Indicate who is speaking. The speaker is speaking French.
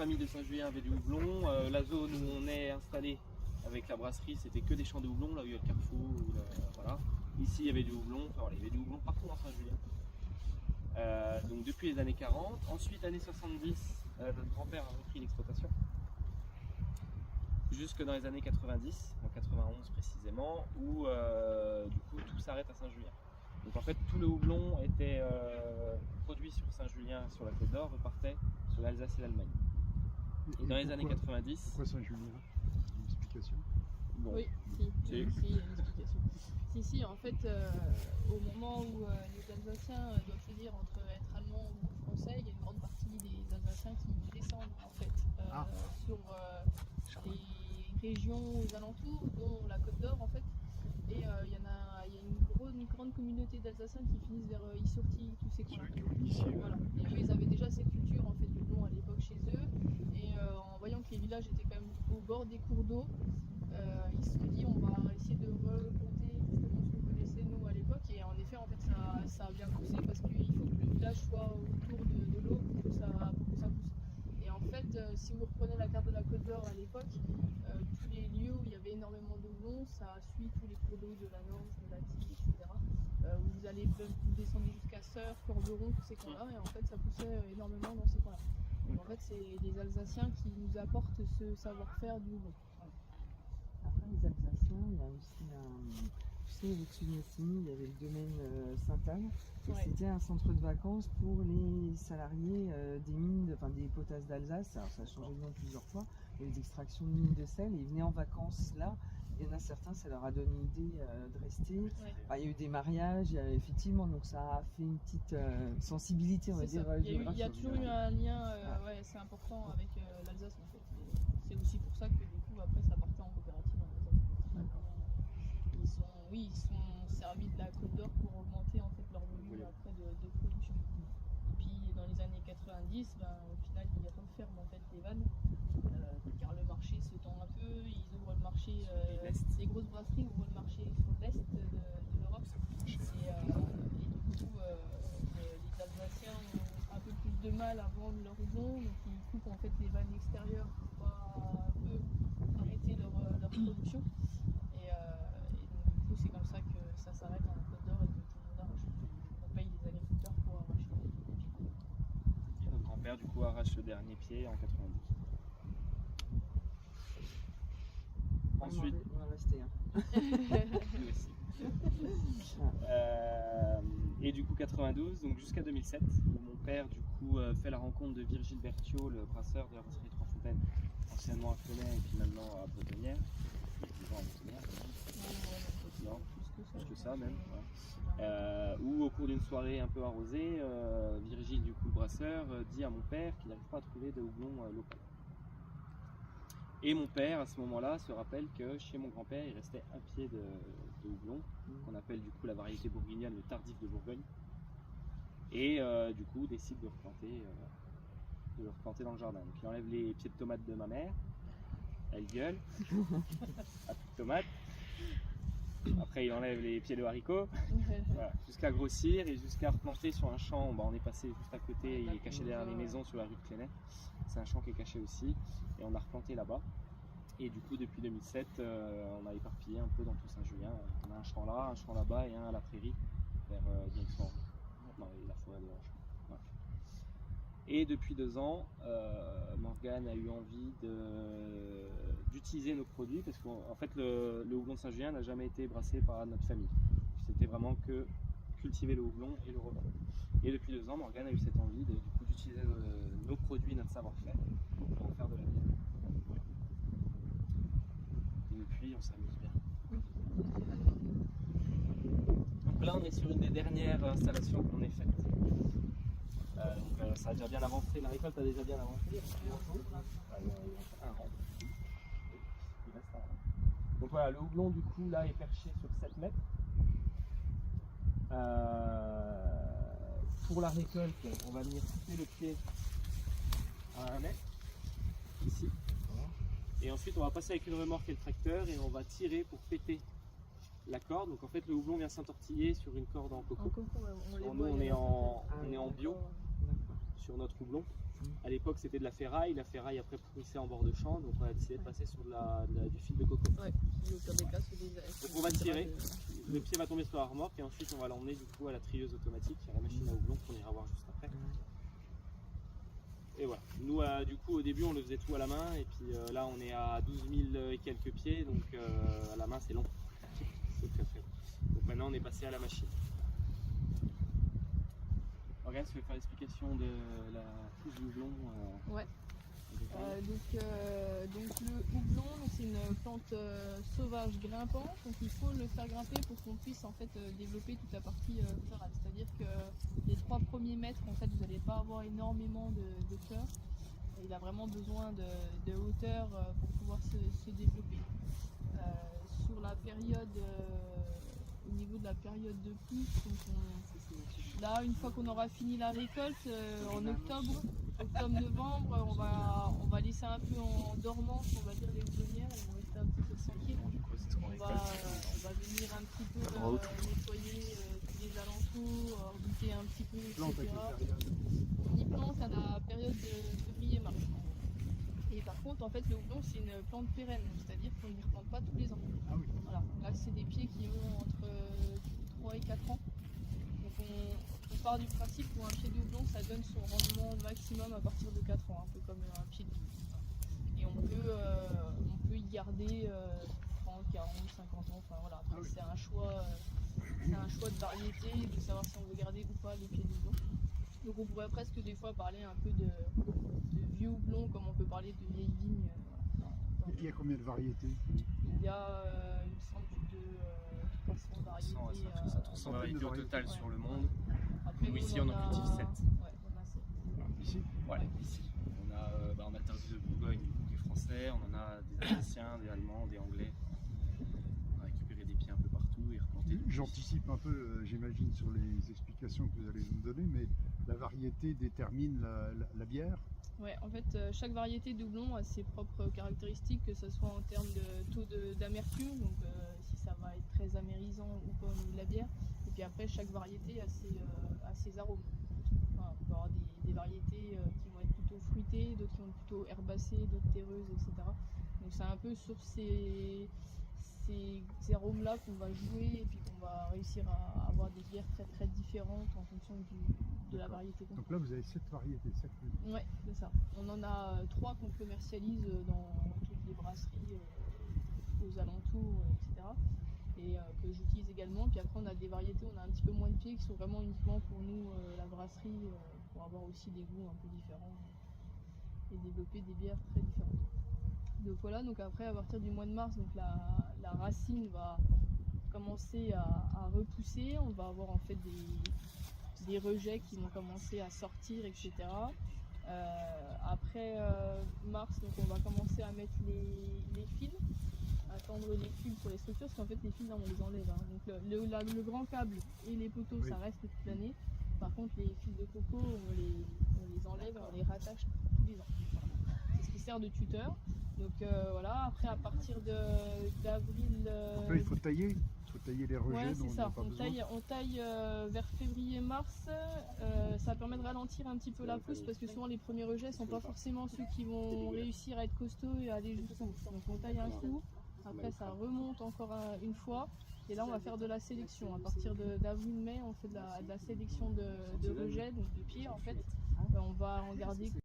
Speaker 1: famille de Saint-Julien avait du houblon. La zone où on est installé avec la brasserie, c'était que des champs de houblon, là où il y a le carrefour. Voilà. Ici, il y avait du houblon. Enfin, voilà, il y avait du houblon partout dans Saint-Julien. Donc depuis les années 40. Ensuite, années 70, notre grand-père a repris l'exploitation. Jusque dans les années 90, en 91 précisément, où du coup tout s'arrête à Saint-Julien. Donc en fait tout le houblon était produit sur Saint-Julien, sur la Côte d'Or, repartait sur l'Alsace et l'Allemagne. Et dans les années 90...
Speaker 2: Pourquoi Saint-Julien? Une explication?
Speaker 1: Bon.
Speaker 3: Oui, si, il y a une explication. Si, en fait, au moment où les Alsaciens doivent choisir entre être allemands ou français, il y a une grande partie des Alsaciens qui descendent en fait sur les régions aux alentours, dont la Côte d'Or en fait. Et il y a une grande communauté d'Alsaciens qui finissent vers Issorti, tous ces coins-là. Voilà. Et eux, ils avaient déjà cette culture en fait du houblon à l'époque chez eux. Et en voyant que les villages étaient quand même au bord des cours d'eau, ils se sont dit on va essayer de replanter justement ce qu'on connaissait nous à l'époque. Et en effet, en fait, ça a bien poussé parce qu'il faut que le village soit autour de l'eau pour que ça pousse. Et en fait, si vous reprenez la carte de la Côte d'Or à l'époque, tous les lieux où il y avait énormément de houblon, ça suit tous les cours d'eau de la Norge, de la Tille, etc. Vous allez descendre jusqu'à Sœur, Corberon, tous ces coins-là, et en fait ça poussait énormément dans ces coins-là. Donc en fait c'est les Alsaciens qui nous apportent ce savoir-faire du houblon. Voilà.
Speaker 4: Après les Alsaciens, il y a aussi tu sais, au-dessus de Messiny, il y avait le domaine Sainte-Anne. Et c'était un centre de vacances pour les salariés des mines, des potasses d'Alsace. Alors ça a changé de nom plusieurs fois. Il y a des extractions de mines de sel et ils venaient en vacances là. Il y en a certains, ça leur a donné l'idée de rester.
Speaker 3: Ouais.
Speaker 4: Enfin, il y a eu des mariages, effectivement, donc ça a fait une petite sensibilité, on va dire.
Speaker 3: Il y a toujours eu un lien c'est important avec l'Alsace en fait. C'est aussi pour ça que du coup après ça partait en coopérative en Alsace. Ils sont servis de la Côte d'Or pour augmenter en fait leur volume après de production. Et puis dans les années 90, au final il referment en fait les vannes car le marché se tend un peu, ils ouvrent le marché, les grosses brasseries ouvrent le marché sur l'est de l'Europe. Et du coup les Alsaciens ont un peu plus de mal à vendre leur houblon, donc ils coupent en fait les vannes extérieures pour pas eux arrêter leur production. Et donc du coup c'est comme ça que ça s'arrête en Côte d'Or et que tout le monde arrache. On paye les agriculteurs pour arracher les pieds.
Speaker 1: Et notre grand-père du coup arrache le dernier pied en 92. Ensuite,
Speaker 4: on en restait un.
Speaker 1: lui aussi. Et du coup 92, donc jusqu'à 2007, où mon père du coup fait la rencontre de Virgile Berthiaud, le brasseur de la brasserie Trois Fontaines, anciennement à Fenay et puis maintenant à Bretonnière. Non, plus que ça même. Ouais. Où au cours d'une soirée un peu arrosée, Virgile du coup le brasseur dit à mon père qu'il n'arrive pas à trouver de houblon local. Et mon père, à ce moment-là, se rappelle que chez mon grand-père, il restait un pied de houblon, qu'on appelle du coup la variété bourguignonne, le tardif de Bourgogne. Et du coup, décide de le replanter dans le jardin. Donc il enlève les pieds de tomates de ma mère, elle gueule, à plus de tomates. Après, il enlève les pieds de haricots, voilà, jusqu'à grossir et jusqu'à replanter sur un champ. On est passé juste à côté, il est caché derrière les maisons sur la rue de Clénet. C'est un champ qui est caché aussi et on a replanté là-bas. Et du coup, depuis 2007, on a éparpillé un peu dans tout Saint-Julien. On a un champ là, un champ là-bas et un à la prairie, vers direction dans la forêt de l'Ange. Voilà. Et depuis 2 ans, Morgane a eu envie d'utiliser nos produits parce qu'en fait le houblon de Saint-Julien n'a jamais été brassé par notre famille. C'était vraiment que cultiver le houblon et le revendre. Et depuis 2 ans, Morgane a eu cette envie d'utiliser nos produits, notre savoir-faire pour en faire de la bière. Et depuis, on s'amuse bien. Donc là, on est sur une des dernières installations qu'on ait faites. Donc, ça a déjà bien avancé, la récolte a déjà bien avancé. Il reste un rang. Il reste un rang. Donc voilà, le houblon du coup là est perché sur 7 mètres. Pour la récolte, on va venir couper le pied à 1 mètre, ici. Et ensuite on va passer avec une remorque et le tracteur et on va tirer pour péter la corde. Donc en fait le houblon vient s'entortiller sur une corde en coco.
Speaker 3: En coco,
Speaker 1: On est en bio sur notre houblon. À l'époque, c'était de la ferraille. La ferraille après pourrissait en bord de champ, donc on a décidé de passer sur du fil de coco.
Speaker 3: Ouais, donc avec là, c'est des.
Speaker 1: Donc on va tirer, le pied va tomber sur la remorque et ensuite on va l'emmener du coup à la trieuse automatique, à la machine à houblon qu'on ira voir juste après. Et voilà, nous du coup au début on le faisait tout à la main et puis là on est à 12 000 et quelques pieds, donc à la main c'est long, c'est très très long. Donc maintenant on est passé à la machine. Regarde, tu veux faire l'explication de la pousse du houblon
Speaker 3: Ouais. Donc le houblon, c'est une plante sauvage grimpante, donc il faut le faire grimper pour qu'on puisse en fait développer toute la partie florale. C'est-à-dire que les 3 premiers mètres, en fait, vous n'allez pas avoir énormément de fleurs. Il a vraiment besoin de hauteur pour pouvoir se développer. Sur la période, au niveau de la période de pluie, là, une fois qu'on aura fini la récolte, en octobre-novembre, on va laisser un peu en dormance, on va dire, les houblonnières, elles vont rester un petit peu tranquilles. On va venir un petit peu nettoyer tous les alentours, rebouter un petit peu, etc. On y plante à la période de février-mars. Et par contre, en fait, le houblon, c'est une plante pérenne, c'est-à-dire qu'on n'y replante pas tous les ans.
Speaker 2: Ah oui.
Speaker 3: Voilà. Là, c'est des pieds qui ont entre 3 et 4 ans. Donc on part du principe où un pied de houblon, ça donne son rendement maximum à partir de 4 ans, un peu comme un pied de vigne. Et on peut y garder 30, 40, 50 ans. Enfin, voilà. Après, c'est un choix de variété, de savoir si on veut garder ou pas les pieds de houblon. Donc on pourrait presque des fois parler un peu de vieux houblon, comme on peut parler de vieilles vignes.
Speaker 2: Il y a combien de variétés?
Speaker 3: Il y a, il me semble, plus de 300 variétés.
Speaker 1: 300 variétés au total sur le monde.
Speaker 3: Après,
Speaker 1: Nous, ici, on en cultive 7.
Speaker 3: Ouais, on a 7.
Speaker 2: Ici?
Speaker 1: Ouais, ici. On a Tardu de Bourgogne, des Français, on en a des Alsaciens, des Allemands, des Anglais. On a récupéré des pieds un peu partout et replanté.
Speaker 2: J'anticipe un peu, j'imagine, sur les explications que vous allez nous donner, mais la variété détermine la bière.
Speaker 3: Ouais, en fait, chaque variété de houblon a ses propres caractéristiques, que ce soit en termes de taux d'amertume, donc si ça va être très amérisant ou pas au niveau de la bière. Et puis après, chaque variété a ses arômes. Voilà, on peut avoir des variétés qui vont être plutôt fruitées, d'autres qui vont être plutôt herbacées, d'autres terreuses, etc. Donc c'est un peu sur ces arômes-là qu'on va jouer et puis qu'on va réussir à avoir des bières très très différentes en fonction de la variété.
Speaker 2: Donc là, vous avez 7 variétés, 7 produits.
Speaker 3: Ouais, c'est ça. On en a 3 qu'on commercialise dans toutes les brasseries aux alentours, etc. Et que j'utilise également. Puis après, on a des variétés, on a un petit peu moins de pieds qui sont vraiment uniquement pour nous, la brasserie, pour avoir aussi des goûts un peu différents et développer des bières très différentes. Donc voilà, donc après, à partir du mois de mars, donc la racine va commencer à repousser. On va avoir en fait des rejets qui vont commencer à sortir, etc. Après mars, donc on va commencer à mettre les fils, à tendre les fils sur les structures, parce qu'en fait les fils là on les enlève. Hein. Donc le grand câble et les poteaux ça reste toute l'année. Par contre les fils de coco on les enlève et on les rattache tous les ans. Voilà. C'est ce qui sert de tuteur. Donc voilà, après à partir d'avril.
Speaker 2: Donc là il faut tailler. Les rejets.
Speaker 3: Ouais, c'est ça.
Speaker 2: On
Speaker 3: taille vers février-mars. Ça permet de ralentir un petit peu la pousse parce que souvent les premiers rejets ne sont pas forcément ceux qui vont réussir à être costauds et à aller jusqu'au bout. Donc on taille un coup, après ça remonte encore une fois. Et là on va faire de la sélection. À partir d'avril-mai, on fait de la sélection de rejets, donc de pieds en fait. On va en garder